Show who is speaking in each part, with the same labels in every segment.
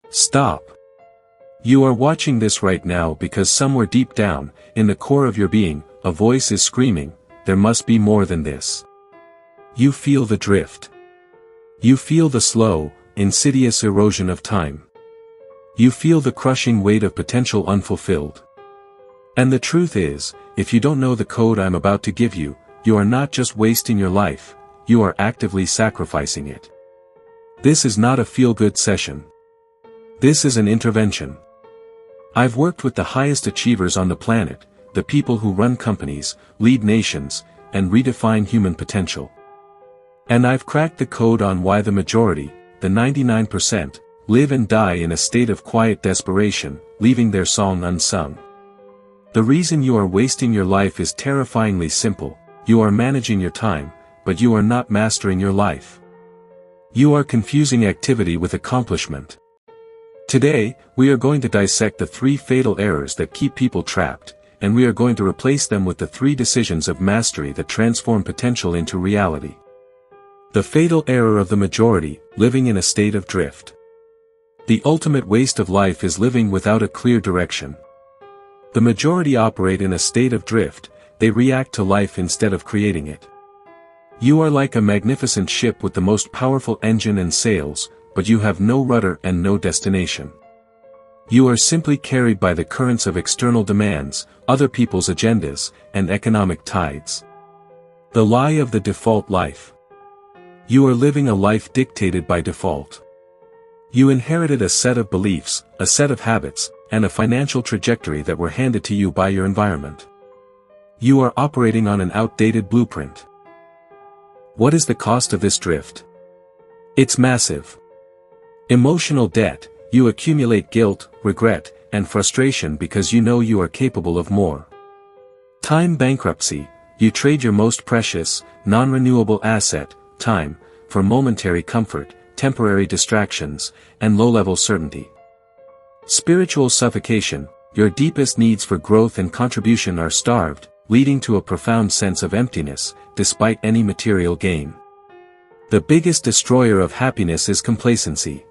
Speaker 1: Stop. You are watching this right now because somewhere deep down, in the core of your being, a voice is screaming, there must be more than this. You feel the drift. You feel the slow, insidious erosion of time. You feel the crushing weight of potential unfulfilled. And the truth is, if you don't know the code I'm about to give you, you are not just wasting your life, you are actively sacrificing it. This is not a feel-good session. This is an intervention. I've worked with the highest achievers on the planet, the people who run companies, lead nations, and redefine human potential. And I've cracked the code on why the majority, the 99%, live and die in a state of quiet desperation, leaving their song unsung. The reason you are wasting your life is terrifyingly simple: you are managing your time, but you are not mastering your life. You are confusing activity with accomplishment. Today, we are going to dissect the 3 fatal errors that keep people trapped, and we are going to replace them with the 3 decisions of mastery that transform potential into reality. The fatal error of the majority: living in a state of drift. The ultimate waste of life is living without a clear direction. The majority operate in a state of drift, they react to life instead of creating it. You are like a magnificent ship with the most powerful engine and sails, but you have no rudder and no destination. You are simply carried by the currents of external demands, other people's agendas, and economic tides. The lie of the default life. You are living a life dictated by default. You inherited a set of beliefs, a set of habits, and a financial trajectory that were handed to you by your environment. You are operating on an outdated blueprint. What is the cost of this drift? It's massive. Emotional debt: you accumulate guilt, regret, and frustration because you know you are capable of more. Time bankruptcy: you trade your most precious, non-renewable asset, time, for momentary comfort, temporary distractions, and low-level certainty. Spiritual suffocation: your deepest needs for growth and contribution are starved, leading to a profound sense of emptiness, despite any material gain. The biggest destroyer of happiness is complacency.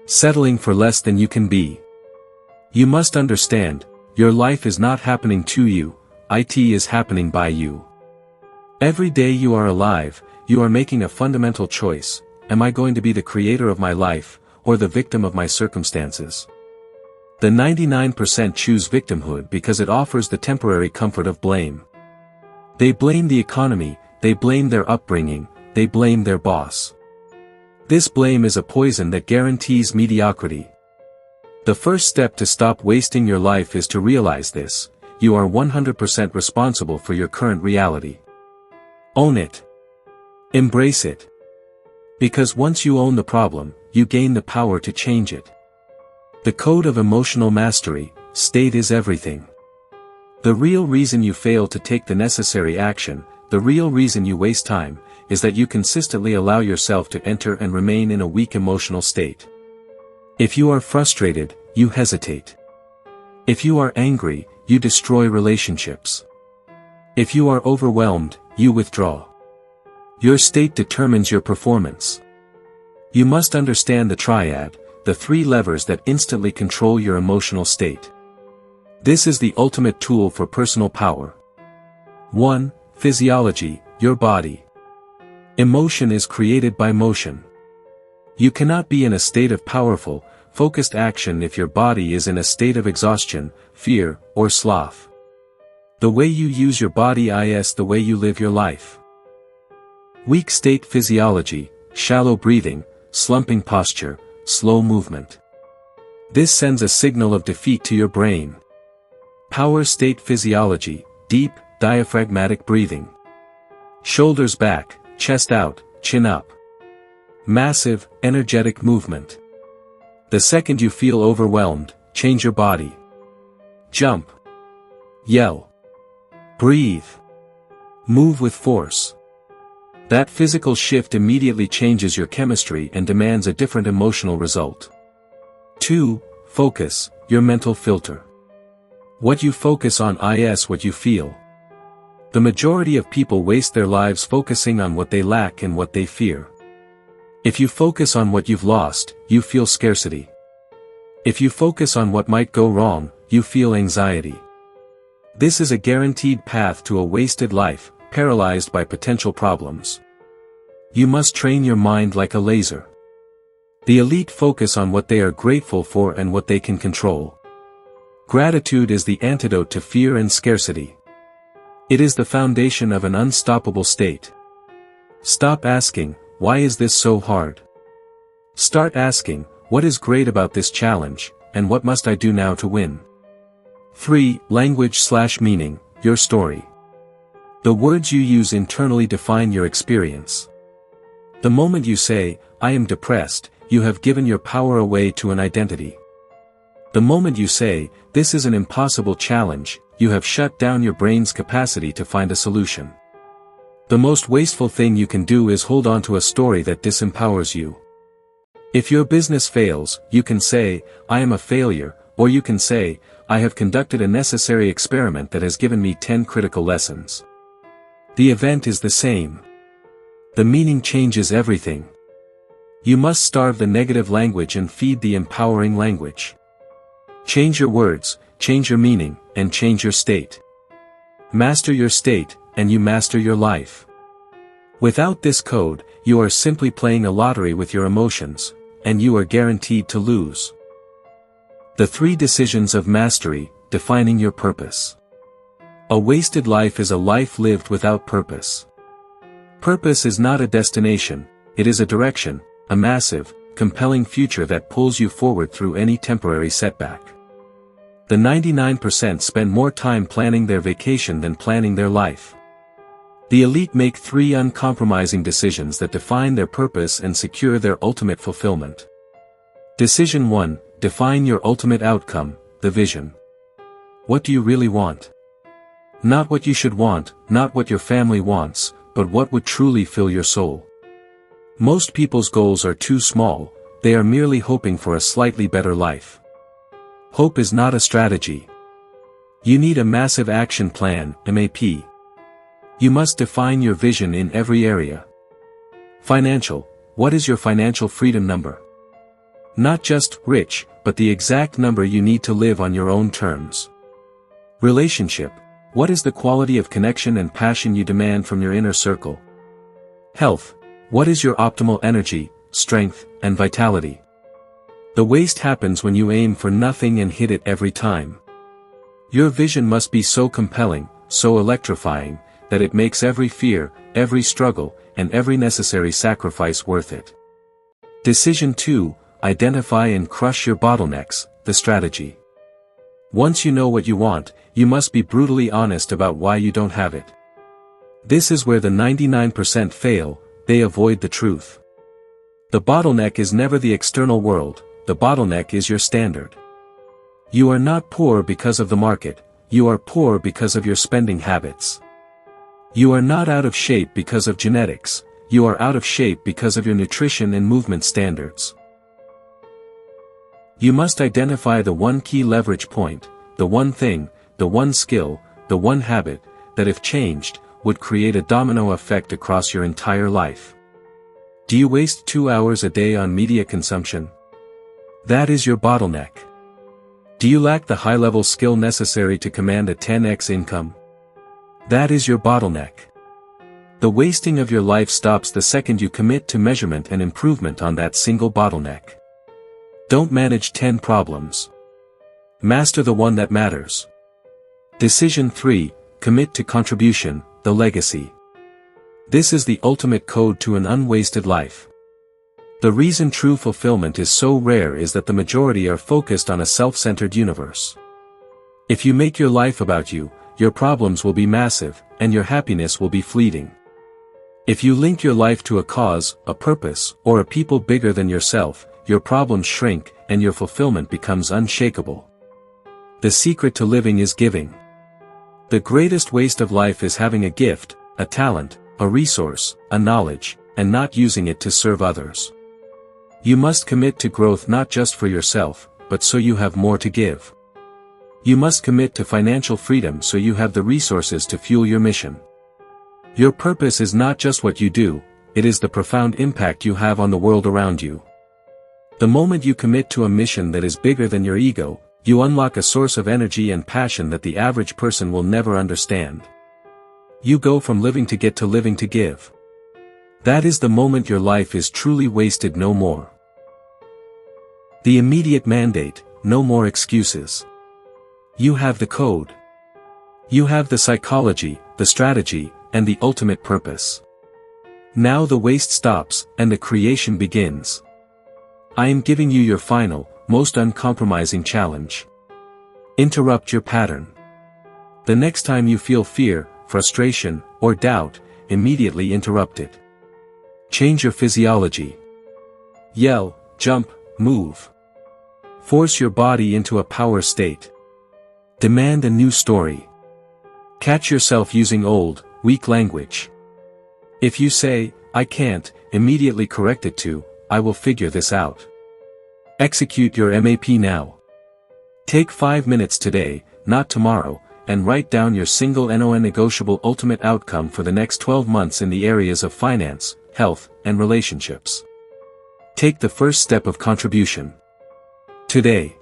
Speaker 1: Settling for less than you can be. You must understand, your life is not happening to you, it is happening by you. Every day you are alive, you are making a fundamental choice: am I going to be the creator of my life, or the victim of my circumstances? The 99% choose victimhood because it offers the temporary comfort of blame. They blame the economy, they blame their upbringing, they blame their boss. This blame is a poison that guarantees mediocrity. The first step to stop wasting your life is to realize this: you are 100% responsible for your current reality. Own it. Embrace it. Because once you own the problem, you gain the power to change it. The code of emotional mastery: state is everything. The real reason you fail to take the necessary action, the real reason you waste time, is that you consistently allow yourself to enter and remain in a weak emotional state. If you are frustrated, you hesitate. If you are angry, you destroy relationships. If you are overwhelmed, you withdraw. Your state determines your performance. You must understand the triad, the 3 levers that instantly control your emotional state. This is the ultimate tool for personal power. 1. Physiology: your body. Emotion is created by motion. You cannot be in a state of powerful, focused action if your body is in a state of exhaustion, fear, or sloth. The way you use your body is the way you live your life. Weak state physiology: shallow breathing, slumping posture, slow movement. This sends a signal of defeat to your brain. Power state physiology: deep, diaphragmatic breathing. Shoulders back, chest out, chin up. Massive, energetic movement. The second you feel overwhelmed, change your body. Jump. Yell. Breathe. Move with force. That physical shift immediately changes your chemistry and demands a different emotional result. 2. Focus, your mental filter. What you focus on is what you feel. The majority of people waste their lives focusing on what they lack and what they fear. If you focus on what you've lost, you feel scarcity. If you focus on what might go wrong, you feel anxiety. This is a guaranteed path to a wasted life, paralyzed by potential problems. You must train your mind like a laser. The elite focus on what they are grateful for and what they can control. Gratitude is the antidote to fear and scarcity. It is the foundation of an unstoppable state. Stop asking, why is this so hard? Start asking, what is great about this challenge, and what must I do now to win? 3. Language/meaning, your story. The words you use internally define your experience. The moment you say, I am depressed, you have given your power away to an identity. The moment you say, this is an impossible challenge, you have shut down your brain's capacity to find a solution. The most wasteful thing you can do is hold on to a story that disempowers you. If your business fails, you can say, I am a failure, or you can say, I have conducted a necessary experiment that has given me 10 critical lessons. The event is the same. The meaning changes everything. You must starve the negative language and feed the empowering language. Change your words, change your meaning, and change your state. Master your state, and you master your life. Without this code, you are simply playing a lottery with your emotions, and you are guaranteed to lose. The 3 decisions of mastery, defining your purpose. A wasted life is a life lived without purpose. Purpose is not a destination, it is a direction, a massive, compelling future that pulls you forward through any temporary setback. The 99% spend more time planning their vacation than planning their life. The elite make 3 uncompromising decisions that define their purpose and secure their ultimate fulfillment. Decision 1, define your ultimate outcome, the vision. What do you really want? Not what you should want, not what your family wants, but what would truly fill your soul. Most people's goals are too small, they are merely hoping for a slightly better life. Hope is not a strategy. You need a massive action plan, MAP. You must define your vision in every area. Financial, what is your financial freedom number? Not just rich, but the exact number you need to live on your own terms. Relationship, what is the quality of connection and passion you demand from your inner circle? Health, what is your optimal energy, strength, and vitality? The waste happens when you aim for nothing and hit it every time. Your vision must be so compelling, so electrifying, that it makes every fear, every struggle, and every necessary sacrifice worth it. Decision 2, identify and crush your bottlenecks, the strategy. Once you know what you want, you must be brutally honest about why you don't have it. This is where the 99% fail, they avoid the truth. The bottleneck is never the external world, the bottleneck is your standard. You are not poor because of the market, you are poor because of your spending habits. You are not out of shape because of genetics, you are out of shape because of your nutrition and movement standards. You must identify the one key leverage point, the one thing, the one skill, the one habit, that if changed, would create a domino effect across your entire life. Do you waste 2 hours a day on media consumption? That is your bottleneck. Do you lack the high-level skill necessary to command a 10x income? That is your bottleneck. The wasting of your life stops the second you commit to measurement and improvement on that single bottleneck. Don't manage 10 problems. Master the one that matters. Decision 3, commit to contribution, the legacy. This is the ultimate code to an unwasted life. The reason true fulfillment is so rare is that the majority are focused on a self-centered universe. If you make your life about you, your problems will be massive, and your happiness will be fleeting. If you link your life to a cause, a purpose, or a people bigger than yourself, your problems shrink, and your fulfillment becomes unshakable. The secret to living is giving. The greatest waste of life is having a gift, a talent, a resource, a knowledge, and not using it to serve others. You must commit to growth not just for yourself, but so you have more to give. You must commit to financial freedom so you have the resources to fuel your mission. Your purpose is not just what you do, it is the profound impact you have on the world around you. The moment you commit to a mission that is bigger than your ego, you unlock a source of energy and passion that the average person will never understand. You go from living to get to living to give. That is the moment your life is truly wasted no more. The immediate mandate, no more excuses. You have the code. You have the psychology, the strategy, and the ultimate purpose. Now the waste stops, and the creation begins. I am giving you your final, most uncompromising challenge. Interrupt your pattern. The next time you feel fear, frustration, or doubt, immediately interrupt it. Change your physiology. Yell, jump, move. Force your body into a power state. Demand a new story. Catch yourself using old, weak language. If you say, I can't, immediately correct it to, I will figure this out. Execute your MAP now. Take 5 minutes today, not tomorrow, and write down your single non-negotiable ultimate outcome for the next 12 months in the areas of finance, health, and relationships. Take the first step of contribution. Today.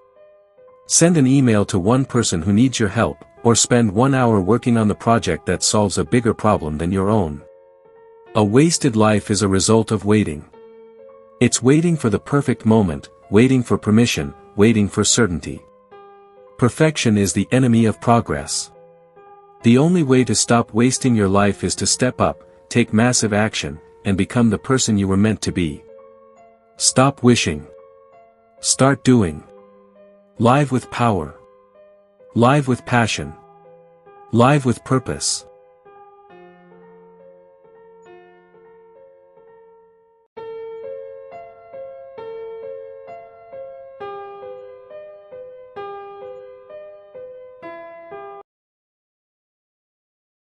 Speaker 1: Send an email to one person who needs your help, or spend 1 hour working on the project that solves a bigger problem than your own. A wasted life is a result of waiting. It's waiting for the perfect moment, waiting for permission, waiting for certainty. Perfection is the enemy of progress. The only way to stop wasting your life is to step up, take massive action, and become the person you were meant to be. Stop wishing. Start doing. Live with power. Live with passion. Live with purpose.